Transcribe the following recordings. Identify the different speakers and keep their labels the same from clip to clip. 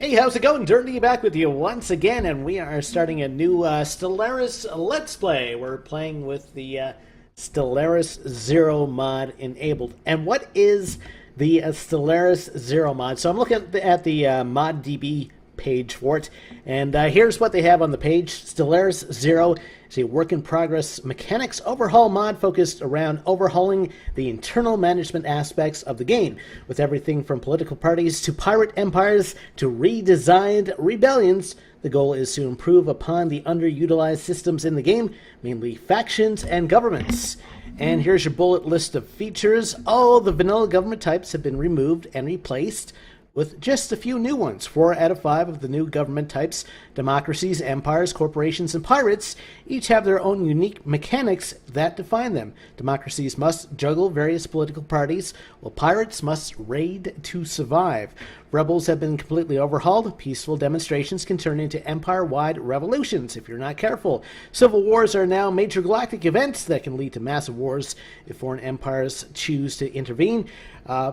Speaker 1: Hey, how's it going? Durinde back with you once again, and we are starting a new Stellaris Let's Play. We're playing with the Stellaris Zero mod enabled. And what is the Stellaris Zero mod? So I'm looking at the mod DB page for it, and here's what they have on the page. Stellaris Zero is a work-in-progress mechanics overhaul mod focused around overhauling the internal management aspects of the game, with everything from political parties to pirate empires to redesigned rebellions. The goal is to improve upon the underutilized systems in the game, mainly factions and governments. And here's your bullet list of features. All the vanilla government types have been removed and replaced with just a few new ones. 4 out of 5 of the new government types, democracies, empires, corporations, and pirates, each have their own unique mechanics that define them. Democracies must juggle various political parties, while pirates must raid to survive. Rebels have been completely overhauled. Peaceful demonstrations can turn into empire-wide revolutions if you're not careful. Civil wars are now major galactic events that can lead to massive wars if foreign empires choose to intervene.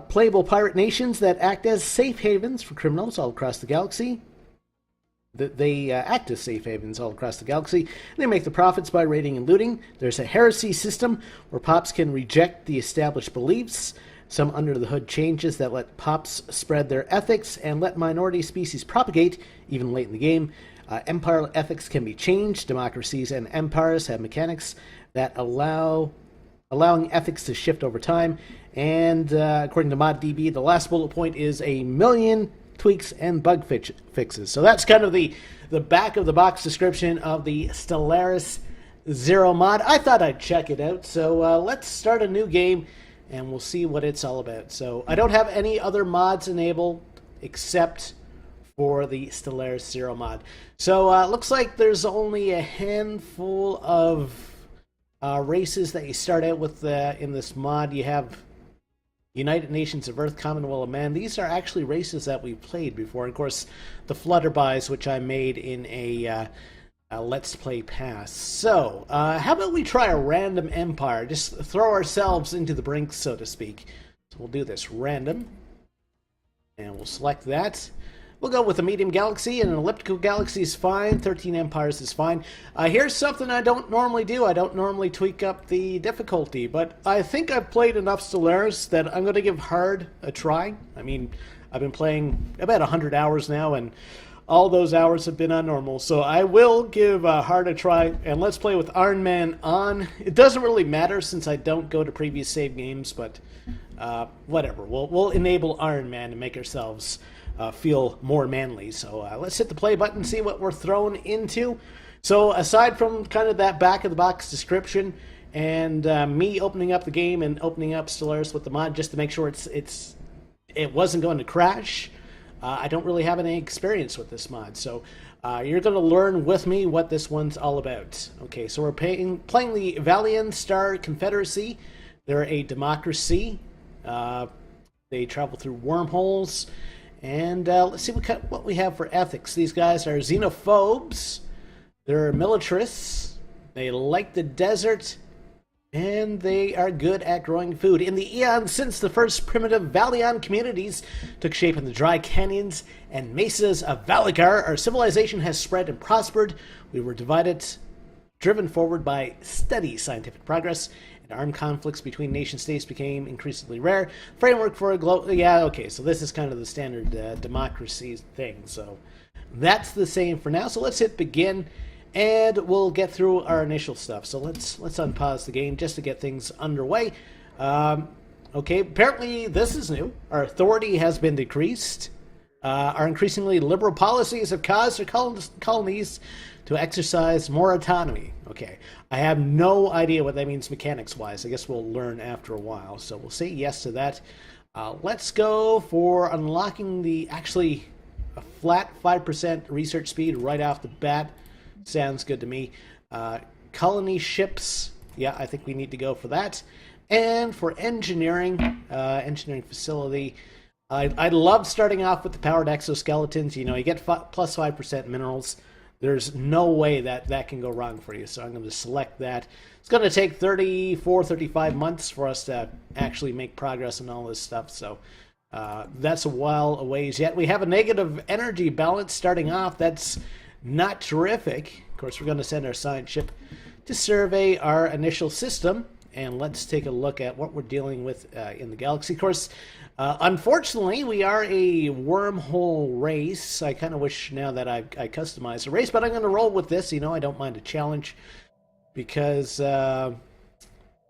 Speaker 1: Playable pirate nations that act as safe havens for criminals all across the galaxy. They act as safe havens all across the galaxy. And they make the profits by raiding and looting. There's a heresy system where pops can reject the established beliefs. Some under-the-hood changes that let pops spread their ethics and let minority species propagate, even late in the game. Empire ethics can be changed. Democracies and empires have mechanics that allowing ethics to shift over time. And according to ModDB, the last bullet point is 1,000,000 tweaks and bug fixes. So that's kind of the back-of-the-box description of the Stellaris Zero mod. I thought I'd check it out. So let's start a new game, and we'll see what it's all about. So I don't have any other mods enabled except for the Stellaris Zero mod. So it looks like there's only a handful of races that you start out with in this mod. You have United Nations of Earth, Commonwealth of Man. These are actually races that we've played before. And of course, the Flutterbys, which I made in a Let's Play pass. So, how about we try a random empire? Just throw ourselves into the brink, so to speak. So we'll do this random. And we'll select that. We'll go with a medium galaxy, and an elliptical galaxy is fine. 13 empires is fine. Here's something I don't normally do. I don't normally tweak up the difficulty, but I think I've played enough Stellaris that I'm going to give hard a try. I mean, I've been playing about 100 hours now, and all those hours have been on normal, so I will give hard a try, and let's play with Iron Man on. It doesn't really matter since I don't go to previous save games, but whatever. We'll enable Iron Man to make ourselves feel more manly. So let's hit the play button and see what we're thrown into. So aside from kind of that back-of-the-box description and me opening up the game and opening up Stellaris with the mod just to make sure it wasn't going to crash, I don't really have any experience with this mod. So you're going to learn with me what this one's all about. Okay, so we're playing the Valiant Star Confederacy. They're a democracy. They travel through wormholes. And let's see what we have for ethics. These guys are xenophobes. They're militarists. They like the desert. And they are good at growing food. In the eons since the first primitive Valion communities took shape in the dry canyons and mesas of Valagar, our civilization has spread and prospered. We were driven forward by steady scientific progress, and armed conflicts between nation-states became increasingly rare. Framework for a global... Yeah, okay, so this is kind of the standard democracy thing, so that's the same for now. So let's hit begin, and we'll get through our initial stuff. So let's unpause the game just to get things underway. Okay, apparently this is new. Our authority has been decreased. Our increasingly liberal policies have caused our colonies to exercise more autonomy. Okay, I have no idea what that means mechanics-wise. I guess we'll learn after a while. So we'll say yes to that. Let's go for unlocking a flat 5% research speed right off the bat. Sounds good to me. Colony ships. Yeah, I think we need to go for that. And for engineering facility, I love starting off with the powered exoskeletons. You know, you get plus 5% minerals. There's no way that can go wrong for you. So I'm going to select that. It's going to take 34, 35 months for us to actually make progress on all this stuff. So That's a while a ways yet. We have a negative energy balance starting off. That's not terrific. Of course, we're going to send our science ship to survey our initial system, and let's take a look at what we're dealing with in the galaxy. Of course, unfortunately, we are a wormhole race. I kind of wish now that I customized the race, but I'm going to roll with this. You know, I don't mind a challenge because,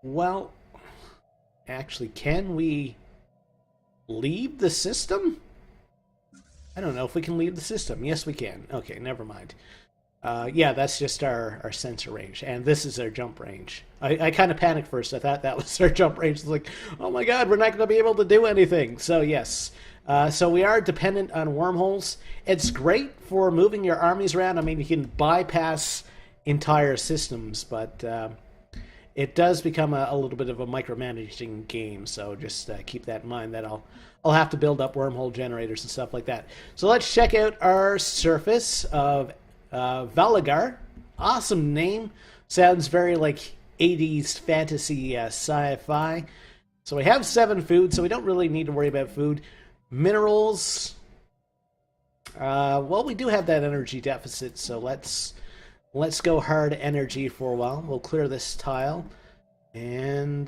Speaker 1: well, actually, can we leave the system? I don't know if we can leave the system. Yes, we can. Okay, never mind. Yeah, that's just our sensor range, and this is our jump range. I kind of panicked first. I thought that was our jump range. It's like, oh my god, we're not going to be able to do anything. So yes, so we are dependent on wormholes. It's great for moving your armies around. I mean, you can bypass entire systems, but it does become a little bit of a micromanaging game. So just keep that in mind. That I'll have to build up wormhole generators and stuff like that. So let's check out our surface of Valagar. Awesome name. Sounds very like 80s fantasy sci-fi. So we have 7 food, so we don't really need to worry about food. Minerals. Well, we do have that energy deficit, so let's go hard energy for a while. We'll clear this tile, and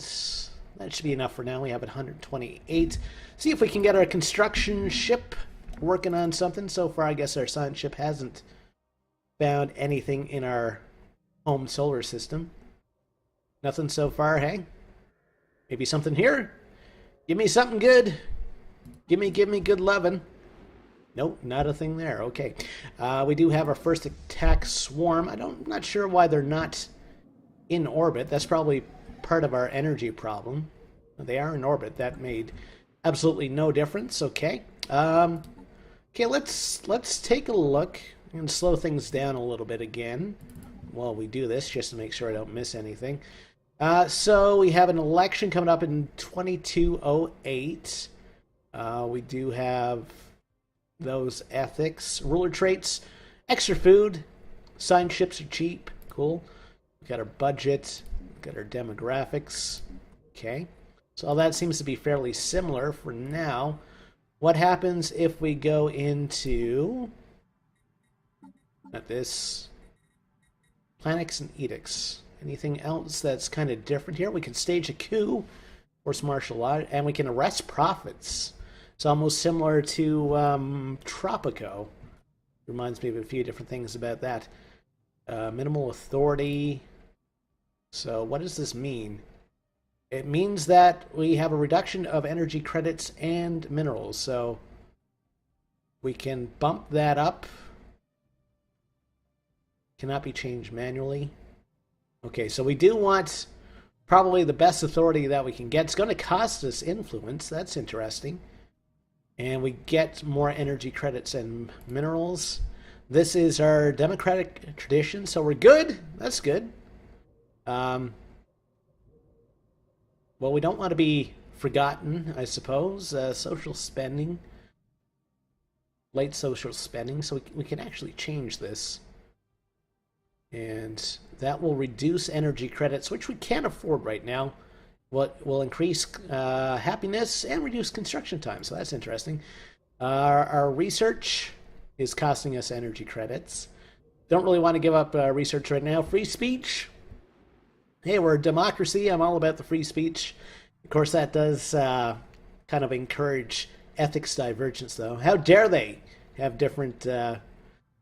Speaker 1: that should be enough for now. We have 128. See if we can get our construction ship working on something. So far, I guess our science ship hasn't found anything in our home solar system. Nothing so far, hey? Maybe something here? Give me something good. Give me good lovin'. Nope, not a thing there. Okay. We do have our first attack swarm. I'm not sure why they're not in orbit. That's probably part of our energy problem. They are in orbit. That made absolutely no difference. Okay. Okay, let's take a look and slow things down a little bit again while we do this, just to make sure I don't miss anything. So we have an election coming up in 2208. We do have those ethics, ruler traits, extra food, science ships are cheap, cool. We got our budget, we got our demographics. Okay, so all that seems to be fairly similar for now. What happens if we go into this planets and edicts? Anything else that's kind of different here? We can stage a coup, force martial law, and we can arrest prophets. It's almost similar to Tropico. Reminds me of a few different things about that. Minimal authority. So what does this mean? It means that we have a reduction of energy credits and minerals. So we can bump that up. Cannot be changed manually. Okay, so we do want probably the best authority that we can get. It's going to cost us influence. That's interesting. And we get more energy credits and minerals. This is our democratic tradition, so we're good. That's good. Well, we don't want to be forgotten, I suppose. Social spending. Late social spending, so we can actually change this. And that will reduce energy credits, which we can't afford right now. What will increase happiness and reduce construction time, so that's interesting. Our research is costing us energy credits. Don't really want to give up research right now. Free speech. Hey, we're a democracy. I'm all about the free speech. Of course, that does kind of encourage ethics divergence, though. How dare they have different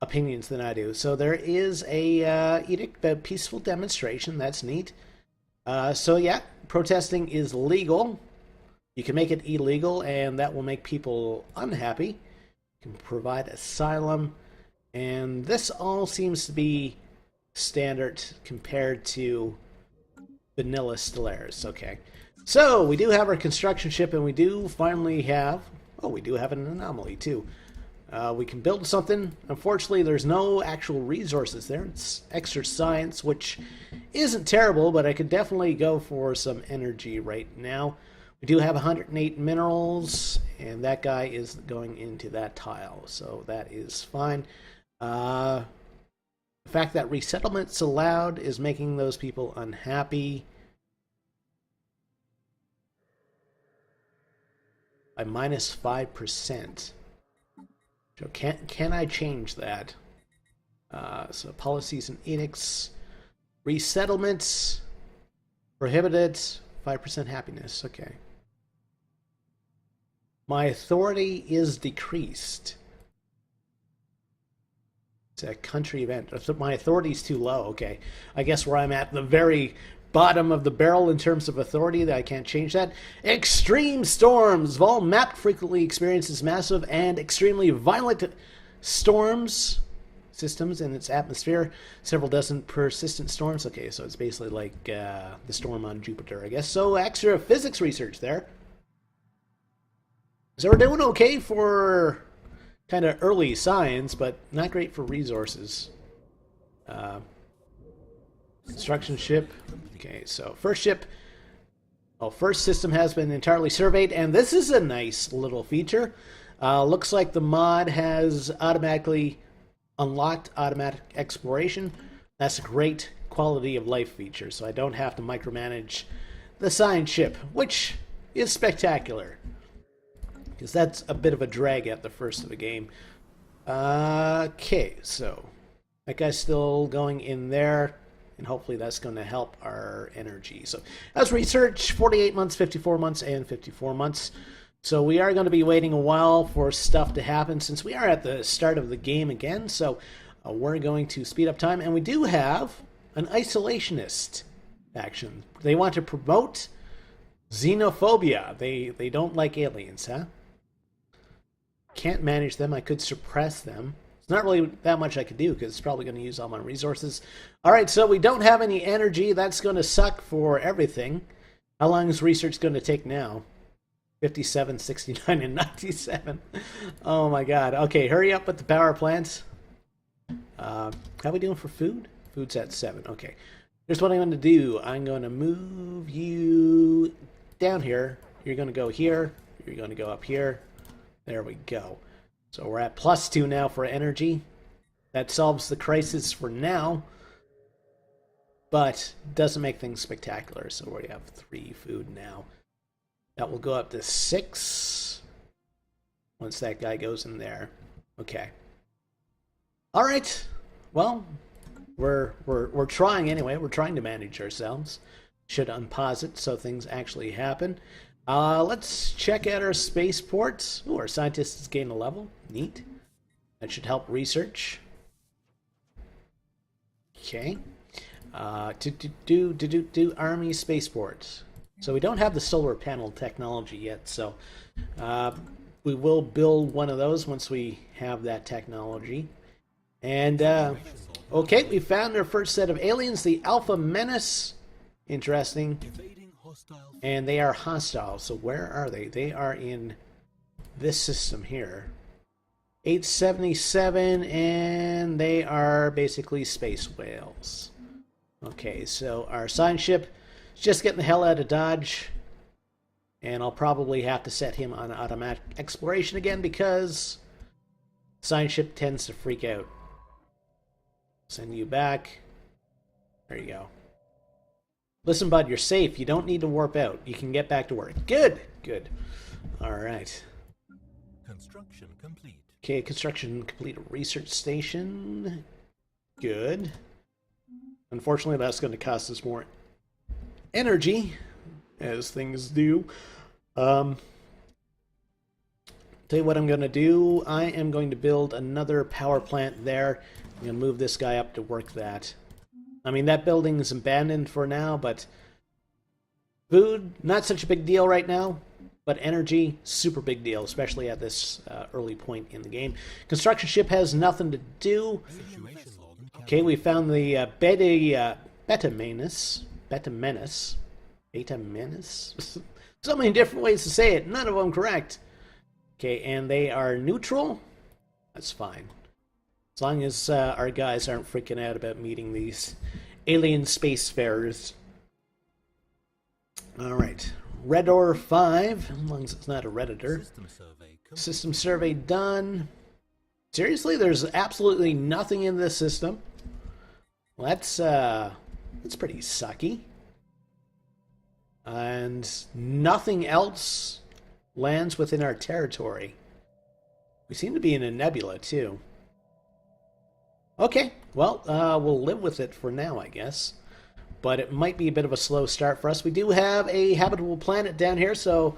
Speaker 1: opinions than I do? So there is a edict about peaceful demonstration. That's neat. So yeah, protesting is legal. You can make it illegal, and that will make people unhappy. You can provide asylum, and this all seems to be standard compared to vanilla Stellaris. Okay, so we do have our construction ship, and we do finally have... Oh, we do have an anomaly too. We can build something. Unfortunately, there's no actual resources there. It's extra science, which isn't terrible, but I could definitely go for some energy right now. We do have 108 minerals, and that guy is going into that tile, so that is fine. The fact that resettlement's allowed is making those people unhappy. by minus 5%. So can I change that? So policies and edicts, resettlements, prohibited, 5% happiness. Okay. My authority is decreased. It's a country event. My authority is too low. Okay. I guess where I'm at the very bottom of the barrel in terms of authority, that I can't change that. Extreme storms. Vol map frequently experiences massive and extremely violent storms systems in its atmosphere. Several dozen persistent storms. Okay, so it's basically like the storm on Jupiter, I guess. So extra physics research there. So we're doing okay for kind of early science, but not great for resources. Construction ship. Okay, so first ship. Oh, first system has been entirely surveyed, and this is a nice little feature. Looks like the mod has automatically unlocked automatic exploration. That's a great quality of life feature, so I don't have to micromanage the science ship, which is spectacular. Because that's a bit of a drag at the first of the game. Okay, so that guy's still going in there, and hopefully that's going to help our energy. So as research, 48 months, 54 months, and 54 months. So we are going to be waiting a while for stuff to happen since we are at the start of the game again. So we're going to speed up time, and we do have an isolationist faction. They want to promote xenophobia. They don't like aliens, huh? Can't manage them. I could suppress them. It's not really that much I could do because it's probably going to use all my resources. All right, so we don't have any energy. That's going to suck for everything. How long is research going to take now? 57, 69, and 97. Oh my god. Okay, hurry up with the power plants. How are we doing for food? Food's at 7. Okay. Here's what I'm going to do. I'm going to move you down here. You're going to go here. You're going to go up here. There we go. So we're at +2 now for energy. That solves the crisis for now, but doesn't make things spectacular. So we have 3 food now. That will go up to 6 once that guy goes in there. Okay. All right. Well, we're trying anyway. We're trying to manage ourselves. Should unpause it so things actually happen. Let's check out our spaceports. Ooh, our scientists gain a level. Neat. That should help research. Okay. To Army spaceports. So we don't have the solar panel technology yet, so we will build one of those once we have that technology. And, okay, we found our first set of aliens, the Alpha Menace. Interesting. And they are hostile, so where are they? They are in this system here. 877, and they are basically space whales. Okay, so our science ship is just getting the hell out of Dodge. And I'll probably have to set him on automatic exploration again because science ship tends to freak out. Send you back. There you go. Listen, bud, you're safe. You don't need to warp out. You can get back to work. Good. Good. All right.
Speaker 2: Construction complete.
Speaker 1: Okay, construction complete. Research station. Good. Unfortunately, that's going to cost us more energy, as things do. Tell you what I'm going to do. I am going to build another power plant there. I'm going to move this guy up to work that. I mean, that building is abandoned for now, but food, not such a big deal right now. But energy, super big deal, especially at this early point in the game. Construction ship has nothing to do. Okay, we found the Beta Menace. So many different ways to say it, none of them correct. Okay, and they are neutral. That's fine. As long as our guys aren't freaking out about meeting these alien spacefarers. Alright. Redor 5, as long as it's not a Redditor. System survey done. Seriously, there's absolutely nothing in this system. Well, that's pretty sucky. And nothing else lands within our territory. We seem to be in a nebula, too. Okay, well, we'll live with it for now, I guess. But it might be a bit of a slow start for us. We do have a habitable planet down here, so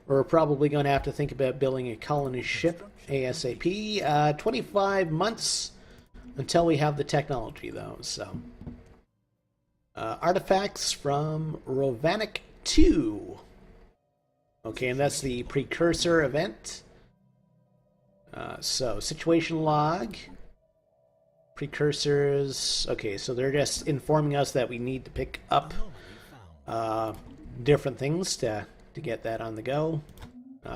Speaker 1: we're probably going to have to think about building a colony ship ASAP. 25 months until we have the technology, though. So, artifacts from Rovanic 2. Okay, and that's the precursor event. So, situation log. Precursors. Okay, so they're just informing us that we need to pick up different things to get that on the go.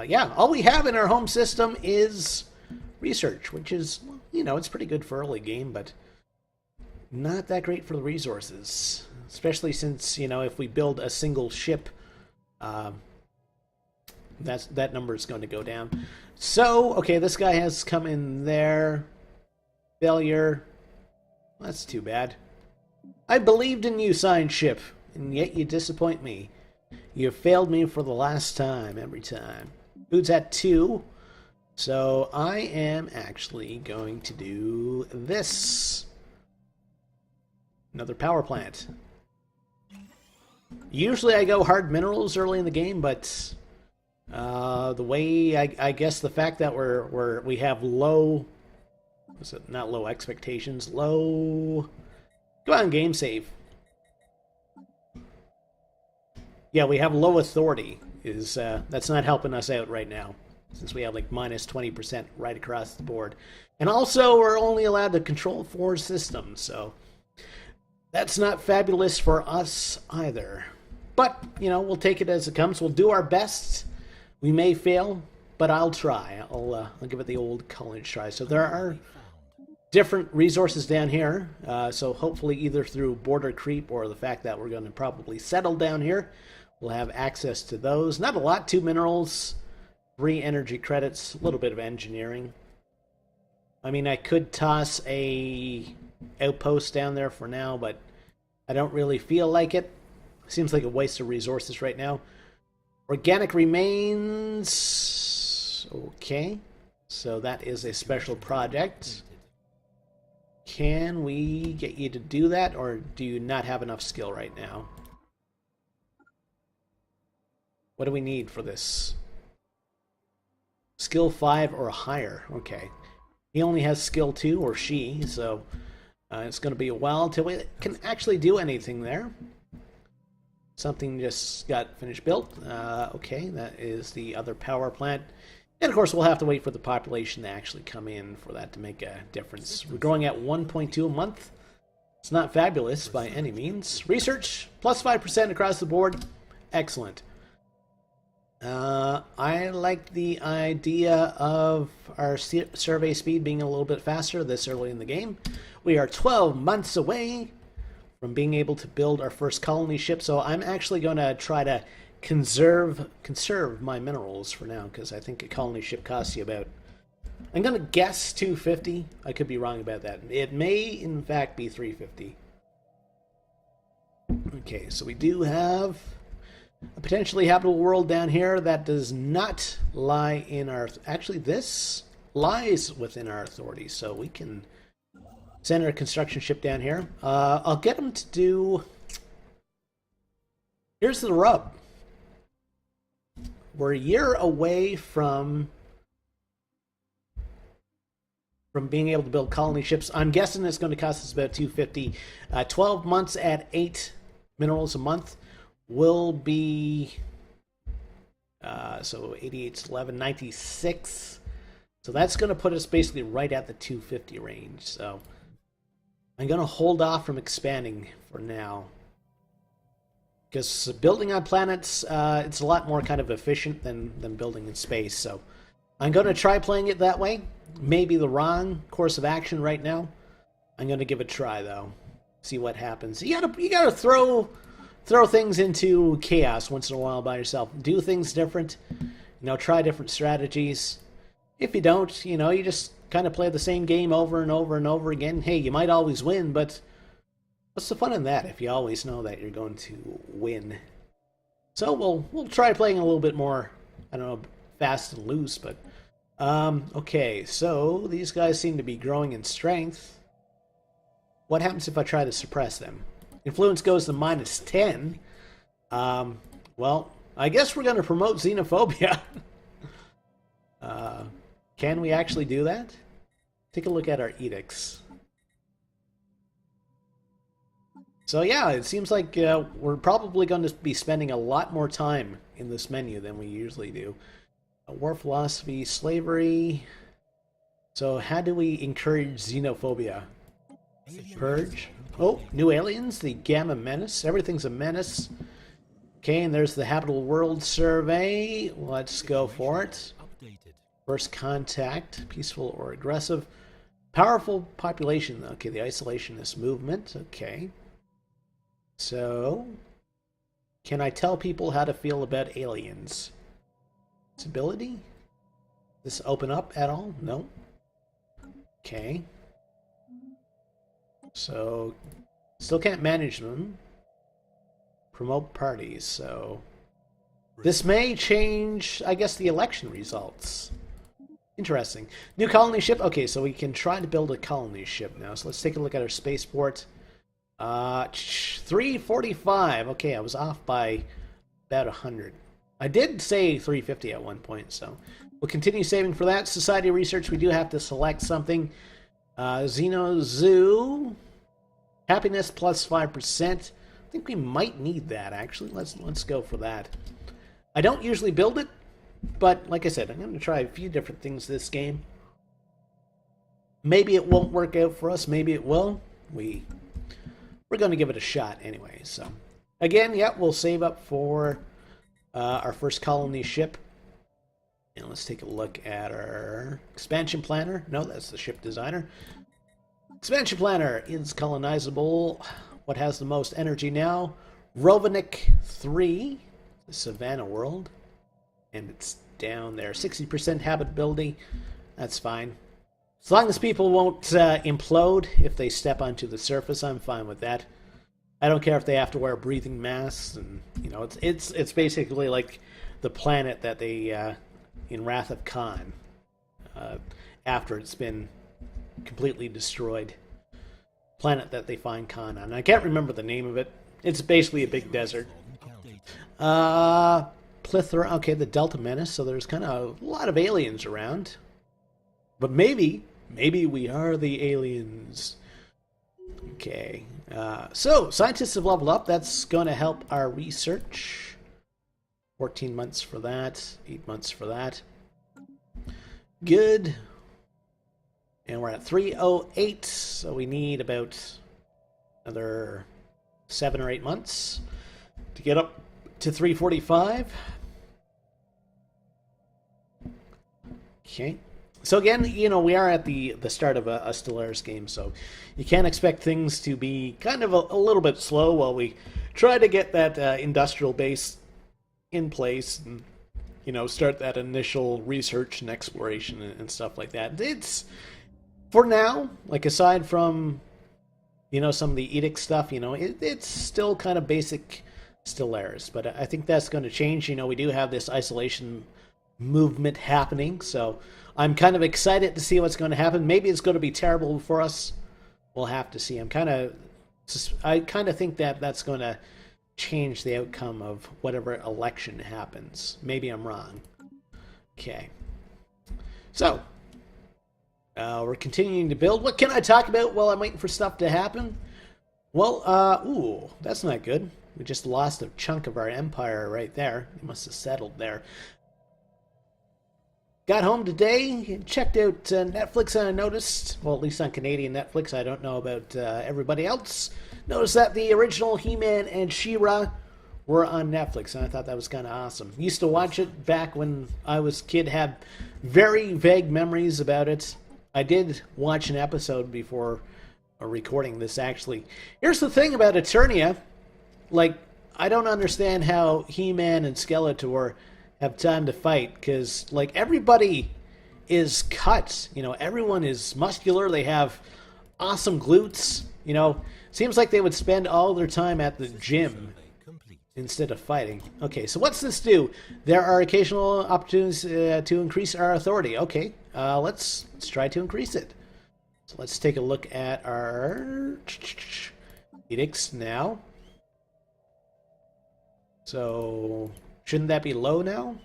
Speaker 1: Yeah, all we have in our home system is research, which is, you know, it's pretty good for early game, but not that great for the resources. Especially since, you know, if we build a single ship, that number is going to go down. So, okay, this guy has come in there. Failure. That's too bad. I believed in you, science ship, and yet you disappoint me. You have failed me for the last time, every time. Food's at 2, so I am actually going to do this. Another power plant. Usually I go hard minerals early in the game, but the way I guess the fact that we have low. Was it not low expectations? Low. Come on, game save. Yeah, we have low authority. That's not helping us out right now, since we have like minus 20% right across the board, and also we're only allowed to control 4 systems, so that's not fabulous for us either. But you know, we'll take it as it comes. We'll do our best. We may fail, but I'll try. I'll give it the old college try. So there are different resources down here, so hopefully either through border creep or the fact that we're going to probably settle down here, we'll have access to those. Not a lot, 2 minerals, 3 energy credits, a little bit of engineering. I mean, I could toss a outpost down there for now, but I don't really feel like it. Seems like a waste of resources right now. Organic remains. Okay, so that is a special project. Can we get you to do that, or do you not have enough skill right now? What do we need for this? Skill 5 or higher. Okay. He only has skill 2, or she, so it's going to be a while until we can actually do anything there. Something just got finished built. Okay, that is the other power plant. And of course, we'll have to wait for the population to actually come in for that to make a difference. We're growing at 1.2 a month. It's not fabulous by any means. Research, plus 5% across the board. Excellent. I like the idea of our survey speed being a little bit faster this early in the game. We are 12 months away from being able to build our first colony ship, so I'm actually going to try to conserve my minerals for now, because I think a colony ship costs you about, I'm going to guess 250. I could be wrong about that. It may in fact be 350. Okay, so we do have a potentially habitable world down here that does not lie in our, actually this lies within our authority, so we can send our construction ship down here. I'll get them to do, here's the rub. We're a year away from being able to build colony ships. I'm guessing it's going to cost us about 250. 12 months at 8 minerals a month will be, so 88 to 11, 96. So that's going to put us basically right at the 250 range. So I'm going to hold off from expanding for now, because building on planets, it's a lot more kind of efficient than building in space. So I'm going to try playing it that way. Maybe the wrong course of action right now. I'm going to give it a try, though. See what happens. You gotta throw things into chaos once in a while by yourself. Do things different. Try different strategies. If you don't, you just kind of play the same game over and over and over again. Hey, you might always win, but what's the fun in that if you always know that you're going to win? So we'll try playing a little bit more, I don't know, fast and loose, but okay, so these guys seem to be growing in strength. What happens if I try to suppress them? Influence goes to -10. Well, I guess we're going to promote xenophobia. Can we actually do that? Take a look at our edicts. So yeah, it seems like we're probably going to be spending a lot more time in this menu than we usually do. War philosophy, slavery. So how do we encourage xenophobia? Purge. Oh, new aliens, the Gamma Menace. Everything's a menace. Okay, and there's the Habitable World Survey. Let's go for it. First contact, peaceful or aggressive. Powerful population. Okay, the isolationist movement. Okay. So, can I tell people how to feel about aliens? Disability? Does this open up at all? No. Okay. So, still can't manage them. Promote parties, so... This may change, I guess, the election results. Interesting. New colony ship? Okay, so we can try to build a colony ship now. So let's take a look at our spaceport. 345. Okay, I was off by about 100. I did say 350 at one point, so we'll continue saving for that. Society research, we do have to select something. Xeno Zoo. Happiness plus 5%. I think we might need that, actually. Let's go for that. I don't usually build it, but like I said, I'm going to try a few different things this game. Maybe it won't work out for us. Maybe it will. We're going to give it a shot anyway. So, again, yeah, we'll save up for our first colony ship. And let's take a look at our expansion planner. No, that's the ship designer. Expansion planner is colonizable. What has the most energy now? Rovanik 3, the Savannah world. And it's down there. 60% habitability. That's fine. As long as people won't implode if they step onto the surface, I'm fine with that. I don't care if they have to wear breathing masks, and you know, it's basically like the planet that they in Wrath of Khan, after it's been completely destroyed. Planet that they find Khan on. I can't remember the name of it. It's basically a big desert. Plethora. Okay, the Delta Menace. So there's kind of a lot of aliens around. But maybe we are the aliens. Okay. So, scientists have leveled up. That's going to help our research. 14 months for that. 8 months for that. Good. And we're at 308. So we need about another 7 or 8 months to get up to 345. Okay. So again, you know, we are at the start of a Stellaris game, so you can't expect things to be kind of a little bit slow while we try to get that industrial base in place and, you know, start that initial research and exploration and stuff like that. It's, for now, like aside from, you know, some of the edict stuff, you know, it's still kind of basic Stellaris, but I think that's going to change. You know, we do have this isolation movement happening, so I'm kind of excited to see what's going to happen. Maybe it's going to be terrible for us. We'll have to see. I kind of think that that's going to change the outcome of whatever election happens. Maybe I'm wrong. Okay. So, we're continuing to build. What can I talk about while I'm waiting for stuff to happen? Well, ooh, that's not good. We just lost a chunk of our empire right there. It must have settled there. Got home today, checked out Netflix, and I noticed, well, at least on Canadian Netflix, I don't know about everybody else, noticed that the original He-Man and She-Ra were on Netflix, and I thought that was kind of awesome. Used to watch it back when I was a kid, had very vague memories about it. I did watch an episode before recording this, actually. Here's the thing about Eternia. Like, I don't understand how He-Man and Skeletor have time to fight, because like everybody is cut, you know, everyone is muscular, they have awesome glutes, you know, seems like they would spend all their time at the gym, instead of fighting. Okay, so what's this do? There are occasional opportunities to increase our authority. Okay, let's try to increase it. So let's take a look at our edicts now. So shouldn't that be low now?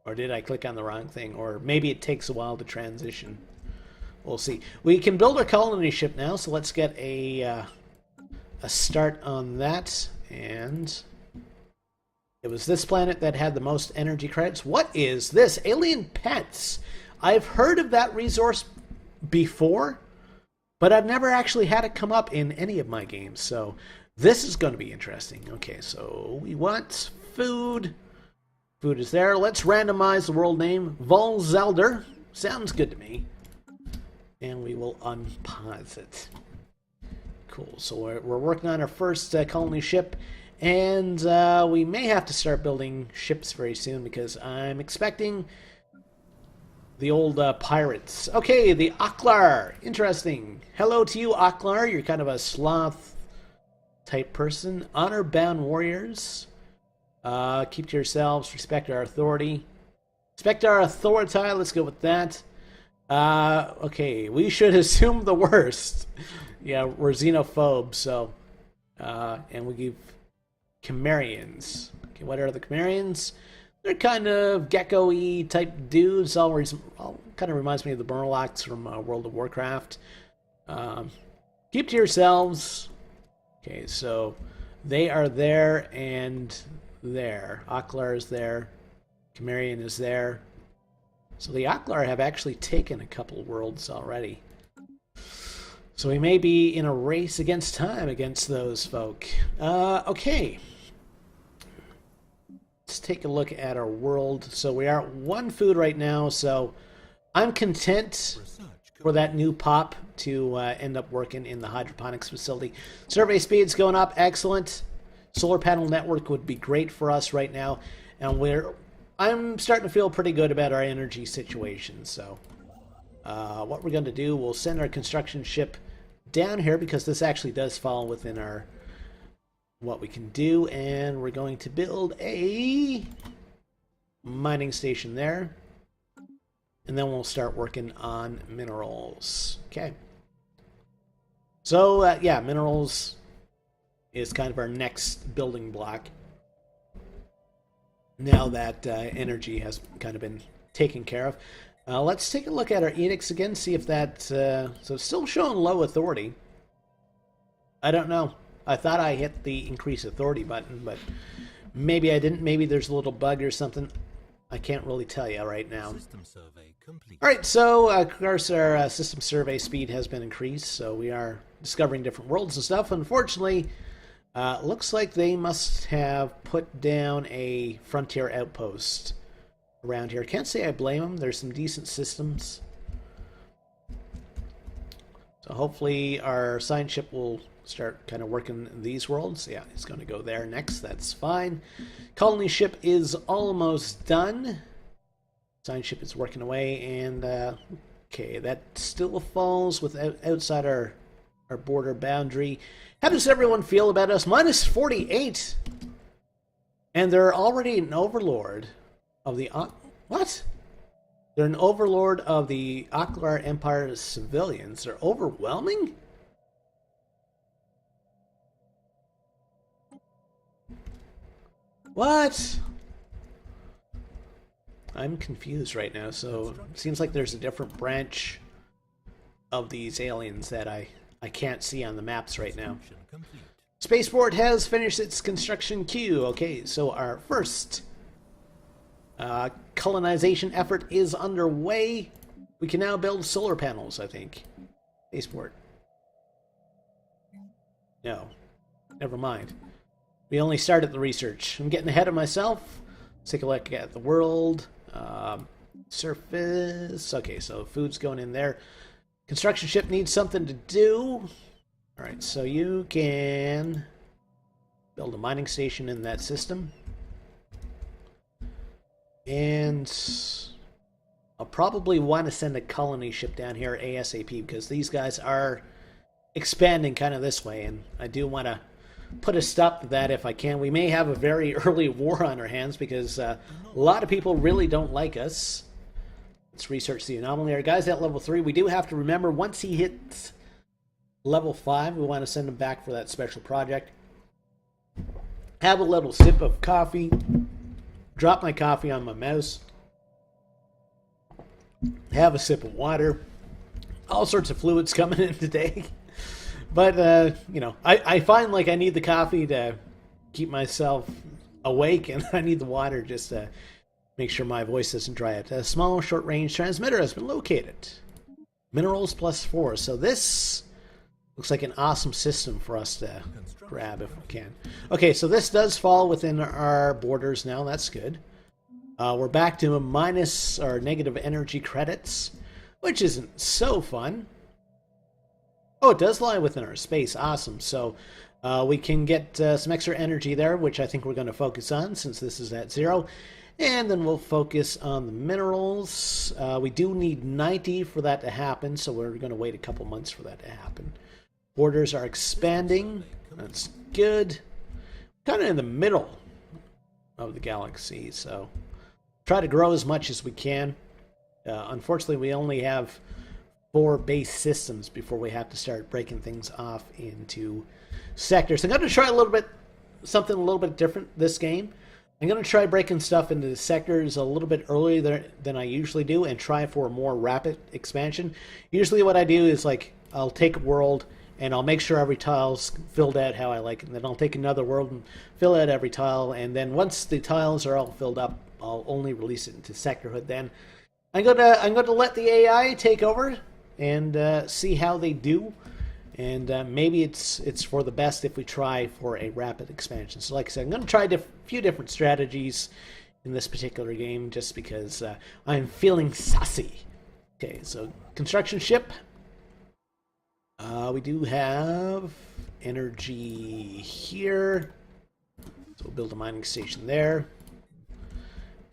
Speaker 1: Or did I click on the wrong thing? Or maybe it takes a while to transition. We'll see. We can build our colony ship now, so let's get a start on that. And it was this planet that had the most energy credits. What is this? Alien pets. I've heard of that resource before, but I've never actually had it come up in any of my games. So this is going to be interesting. Okay, so we want food. Food is there. Let's randomize the world name. Volzelder. Sounds good to me. And we will unpause it. Cool. So we're working on our first colony ship. And we may have to start building ships very soon because I'm expecting the old pirates. Okay, the Aklar. Interesting. Hello to you, Aklar. You're kind of a sloth type person. Honor-bound warriors. Keep to yourselves. Respect our authority. Respect our authority. Let's go with that. Okay, we should assume the worst. Yeah, we're xenophobes, so... and we give Chimerians. Okay, what are the Chimerians? They're kind of gecko-y type dudes. Always kind of reminds me of the Murlocs from World of Warcraft. Keep to yourselves. Okay, so they are there and there. Aklar is there. Chimerian is there. So the Aklar have actually taken a couple worlds already. So we may be in a race against time against those folk. Okay. Let's take a look at our world. So we are at 1 food right now, so I'm content for that new pop to end up working in the hydroponics facility. Survey speed's going up, excellent. Solar panel network would be great for us right now, and I'm starting to feel pretty good about our energy situation. So what we're going to do, we'll send our construction ship down here because this actually does fall within our what we can do, and we're going to build a mining station there, and then we'll start working on minerals. Okay. So yeah, minerals is kind of our next building block now that energy has kind of been taken care of. Let's take a look at our edicts again, see if that... so it's still showing low authority. I don't know. I thought I hit the increase authority button, but maybe I didn't. Maybe there's a little bug or something. I can't really tell you right now.
Speaker 2: System survey complete.
Speaker 1: All right, so of course our system survey speed has been increased, so we are discovering different worlds and stuff. Unfortunately, looks like they must have put down a frontier outpost around here. Can't say I blame them. There's some decent systems. So hopefully our science ship will start kind of working these worlds. Yeah, it's going to go there next. That's fine. Colony ship is almost done. Science ship is working away, and okay, that still falls outside our border boundary. How does everyone feel about us? Minus 48, and they're already an overlord of the what? They're an overlord of the Aklar Empire's civilians. They're overwhelming. What? I'm confused right now, so it seems like there's a different branch of these aliens that I can't see on the maps right now. Spaceport has finished its construction queue. Okay, so our first colonization effort is underway. We can now build solar panels, I think. Spaceport. No. Never mind. We only started the research. I'm getting ahead of myself. Let's take a look at the world. Surface. Okay, so food's going in there. Construction ship needs something to do. Alright, so you can build a mining station in that system. And I'll probably want to send a colony ship down here ASAP because these guys are expanding kind of this way, and I do want to put a stop to that if I can. We may have a very early war on our hands because a lot of people really don't like us. Let's research the anomaly. Our guy's at level 3. We do have to remember, once he hits level 5, we want to send him back for that special project. Have a little sip of coffee. Drop my coffee on my mouse. Have a sip of water. All sorts of fluids coming in today. But, you know, I find like I need the coffee to keep myself awake, and I need the water just to make sure my voice doesn't dry out. A small short-range transmitter has been located. Minerals +4. So this looks like an awesome system for us to grab if we can. Okay, so this does fall within our borders now. That's good. We're back to a minus or negative energy credits, which isn't so fun. Oh, it does lie within our space. Awesome. So we can get some extra energy there, which I think we're going to focus on since this is at 0. And then we'll focus on the minerals. We do need 90 for that to happen, so we're going to wait a couple months for that to happen. Borders are expanding. That's good. Kind of in the middle of the galaxy, so try to grow as much as we can. Unfortunately, we only have 4 base systems before we have to start breaking things off into sectors. I'm going to try something a little bit different this game. I'm going to try breaking stuff into sectors a little bit earlier than I usually do and try for a more rapid expansion. Usually what I do is, like, I'll take a world and I'll make sure every tile's filled out how I like it. And then I'll take another world and fill out every tile. And then once the tiles are all filled up, I'll only release it into sectorhood. Then I'm gonna let the AI take over and see how they do. And maybe it's for the best if we try for a rapid expansion. So like I said, I'm going to try a few different strategies in this particular game just because I'm feeling sassy. Okay, so construction ship. We do have energy here. So we'll build a mining station there.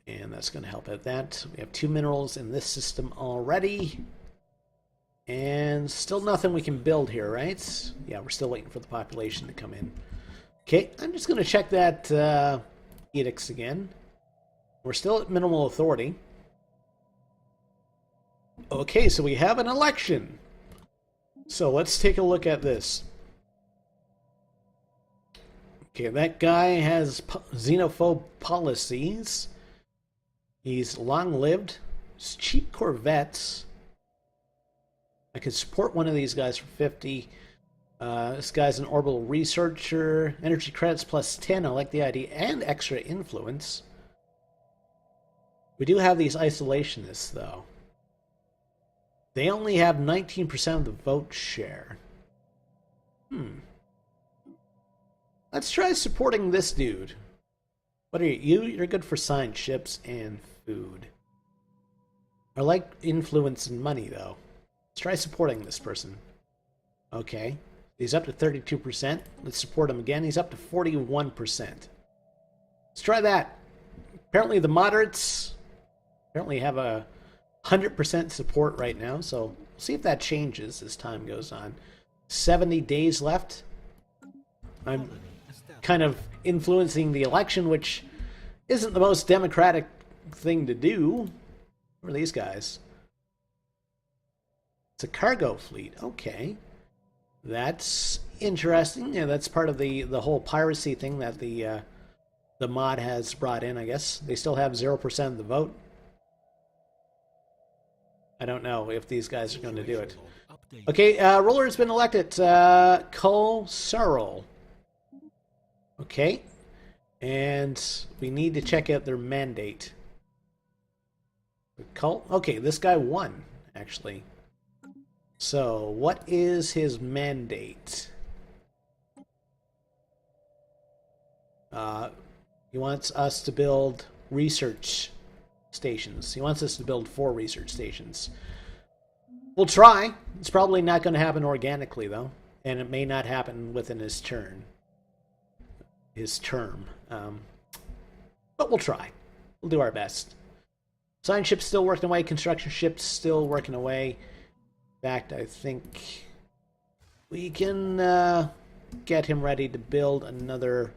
Speaker 1: And that's going to help out that. We have 2 minerals in this system already. And still nothing we can build here, right? Yeah, we're still waiting for the population to come in. Okay, I'm just going to check that edicts again. We're still at minimal authority. Okay, so we have an election. So let's take a look at this. Okay, that guy has xenophobe policies. He's long-lived. It's cheap Corvettes. I could support one of these guys for 50. This guy's an orbital researcher. Energy credits +10. I like the idea. And extra influence. We do have these isolationists, though. They only have 19% of the vote share. Let's try supporting this dude. What are you? You're good for science ships and food. I like influence and money, though. Let's try supporting this person. Okay. He's up to 32%. Let's support him again. He's up to 41%. Let's try that. Apparently the moderates have a 100% support right now, so we'll see if that changes as time goes on. 70 days left. I'm kind of influencing the election, which isn't the most democratic thing to do. Who are these guys? It's a cargo fleet. Okay. That's interesting. Yeah, that's part of the whole piracy thing that the mod has brought in, I guess. They still have 0% of the vote. I don't know if these guys are going to do it. Okay, ruler has been elected. Cole Searle. Okay. And we need to check out their mandate. Cult? Okay, this guy won, actually. So, what is his mandate? He wants us to build research stations. He wants us to build 4 research stations. We'll try. It's probably not going to happen organically, though. And it may not happen within his term. But we'll try. We'll do our best. Science ship's still working away. Construction ship's still working away. In fact, I think we can get him ready to build another...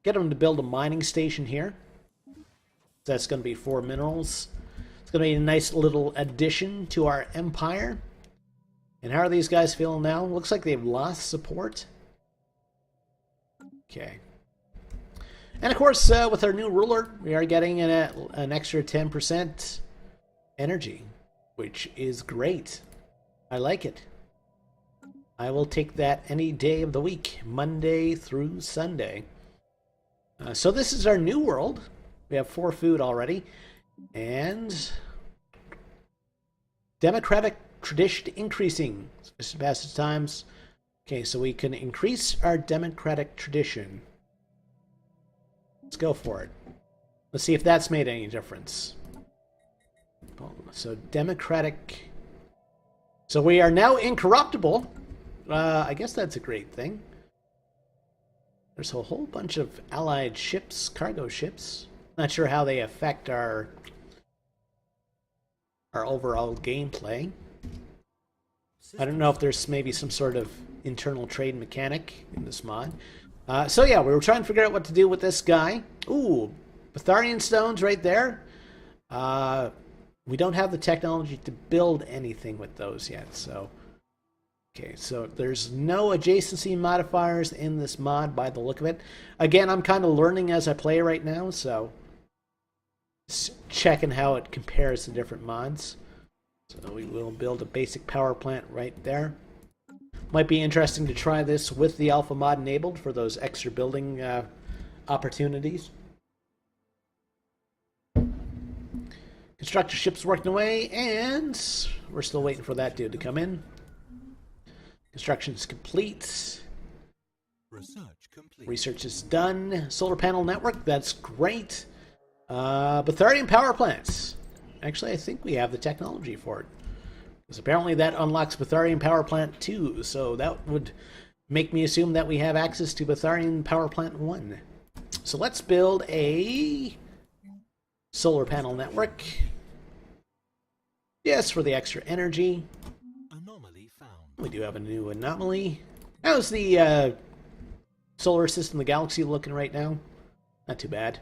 Speaker 1: Get him to build a mining station here. That's going to be 4 minerals. It's going to be a nice little addition to our empire. And how are these guys feeling now? Looks like they've lost support. Okay. And of course, with our new ruler, we are getting an extra 10% energy, which is great. I like it. I will take that any day of the week, Monday through Sunday. So this is our new world. We have 4 food already. And democratic tradition increasing. Passage times. Okay, so we can increase our democratic tradition. Let's go for it. Let's see if that's made any difference. So democratic. So we are now incorruptible. I guess that's a great thing. There's a whole bunch of allied ships, cargo ships. Not sure how they affect our overall gameplay. I don't know if there's maybe some sort of internal trade mechanic in this mod. So yeah, we were trying to figure out what to do with this guy. Ooh, Betharian stones right there. We don't have the technology to build anything with those yet, so... Okay, so there's no adjacency modifiers in this mod by the look of it. Again, I'm kind of learning as I play right now, so... checking how it compares to different mods. So we will build a basic power plant right there. Might be interesting to try this with the alpha mod enabled for those extra building opportunities. Constructor ship's working away, and we're still waiting for that dude to come in. Construction's complete.
Speaker 2: Research complete.
Speaker 1: Research is done. Solar panel network, that's great. Betharian power plants. Actually, I think we have the technology for it. Because apparently that unlocks Betharian power plant 2, so that would make me assume that we have access to Betharian power plant 1. So let's build a solar panel network. Yes, for the extra energy.
Speaker 2: Anomaly found.
Speaker 1: We do have a new anomaly. How's the solar system, the galaxy, looking right now? Not too bad.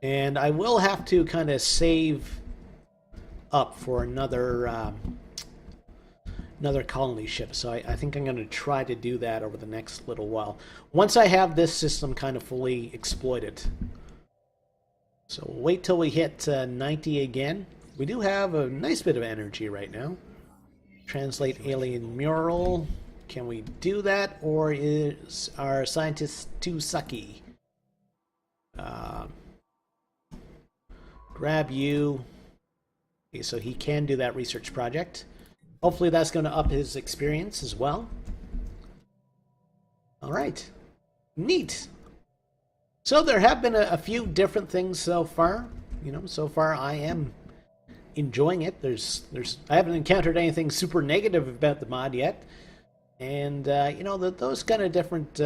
Speaker 1: And I will have to kind of save up for another colony ship. So I think I'm going to try to do that over the next little while. Once I have this system kind of fully exploited. So we'll wait till we hit 90 again. We do have a nice bit of energy right now. Translate alien mural. Can we do that? Or is our scientist too sucky? Grab you. Okay, so he can do that research project. Hopefully that's going to up his experience as well. Alright. Neat. So there have been a few different things so far. You know, so far I am enjoying it. I haven't encountered anything super negative about the mod yet. And, you know, those kind of different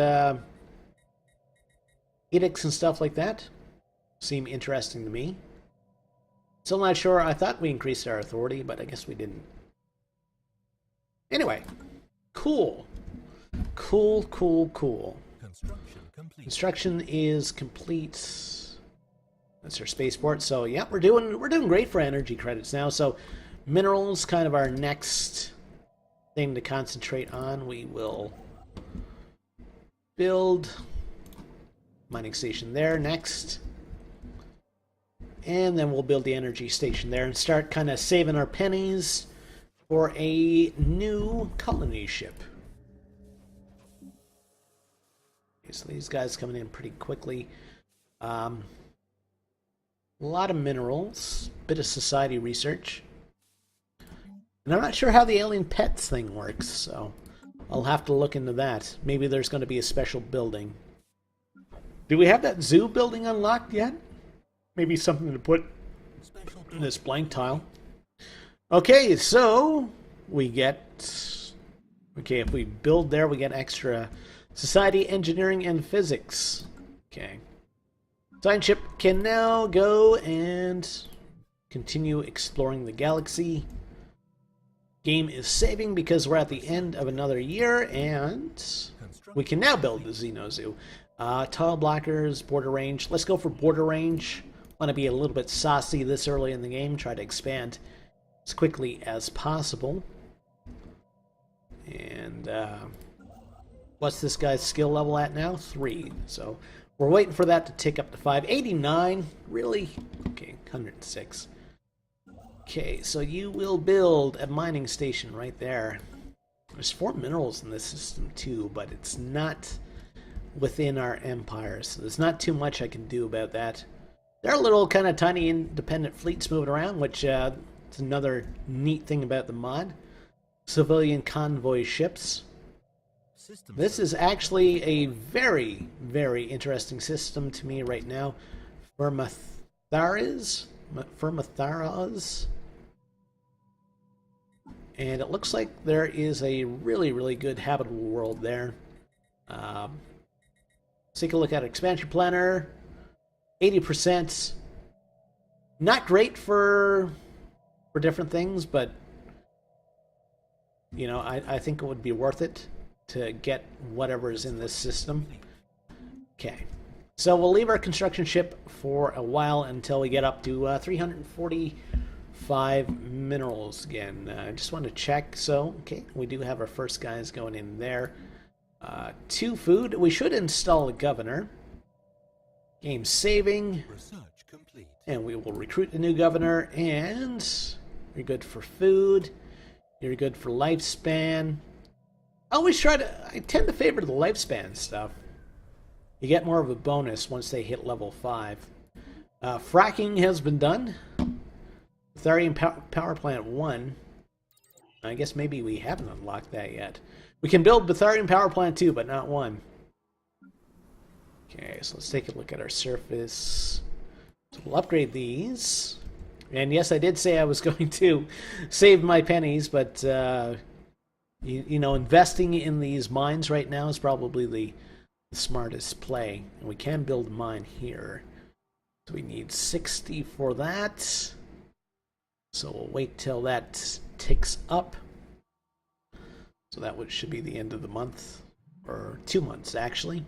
Speaker 1: edicts and stuff like that seem interesting to me. Still not sure. I thought we increased our authority, but I guess we didn't. Anyway, cool. Cool.
Speaker 2: Construction complete.
Speaker 1: Construction is complete. That's our spaceport. So yeah, we're doing great for energy credits now. So minerals, kind of our next thing to concentrate on. We will build mining station there next. And then we'll build the energy station there and start kind of saving our pennies for a new colony ship. Okay, so these guys coming in pretty quickly. A lot of minerals, bit of society research. And I'm not sure how the alien pets thing works, so I'll have to look into that. Maybe there's going to be a special building. Do we have that zoo building unlocked yet? Maybe something to put in this blank tile. Okay, so we get... Okay, if we build there, we get extra society, engineering, and physics. Okay. Science ship can now go and continue exploring the galaxy. Game is saving because we're at the end of another year, and we can now build the Xeno Zoo. Tile blockers, border range. Let's go for border range. Want to be a little bit saucy this early in the game. Try to expand as quickly as possible. And what's this guy's skill level at now? 3. So we're waiting for that to tick up to 5. 89? Really? Okay, 106. Okay, so you will build a mining station right there. There's 4 minerals in this system too, but it's not within our empire, so there's not too much I can do about that. There are little kind of tiny independent fleets moving around, which is another neat thing about the mod. Civilian convoy ships. This is actually a very, very interesting system to me right now. Firmatharas? And it looks like there is a really, really good habitable world there. Take a look at expansion planner. 80%. Not great for different things, but you know, I think it would be worth it to get whatever is in this system. Okay, so we'll leave our construction ship for a while until we get up to 345 minerals again. I just want to check. So, okay, we do have our first guys going in there. 2 food. We should install a governor. Game saving.
Speaker 2: Research complete.
Speaker 1: And we will recruit a new governor. And you're good for food. You're good for lifespan. I tend to favor the lifespan stuff. You get more of a bonus once they hit level 5. Fracking has been done. Thorium power plant 1. I guess maybe we haven't unlocked that yet. We can build Betharian power plant 2, but not 1. Okay, so let's take a look at our surface. So we'll upgrade these. And yes, I did say I was going to save my pennies, but you know, investing in these mines right now is probably the smartest play. And we can build a mine here. So we need 60 for that. So we'll wait till that ticks up. So that should be the end of the month, or 2 months actually.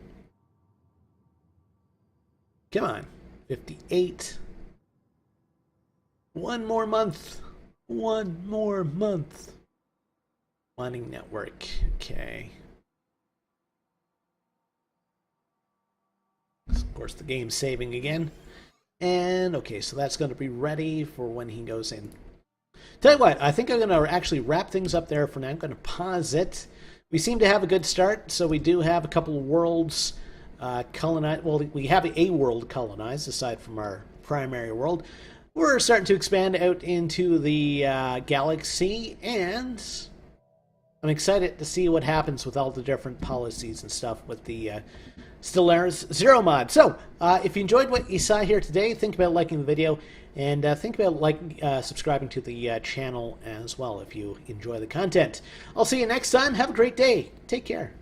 Speaker 1: Come on, 58. 1 more month. 1 more month. Mining network. Okay. Of course, the game's saving again. And okay, so that's going to be ready for when he goes in. Tell you what, I think I'm going to actually wrap things up there for now. I'm going to pause it. We seem to have a good start, so we do have a couple of worlds colonized. Well, we have a world colonized, aside from our primary world. We're starting to expand out into the galaxy, and I'm excited to see what happens with all the different policies and stuff with the Stellaris Zero mod. So, if you enjoyed what you saw here today, think about liking the video, and think about subscribing to the channel as well if you enjoy the content. I'll see you next time. Have a great day. Take care.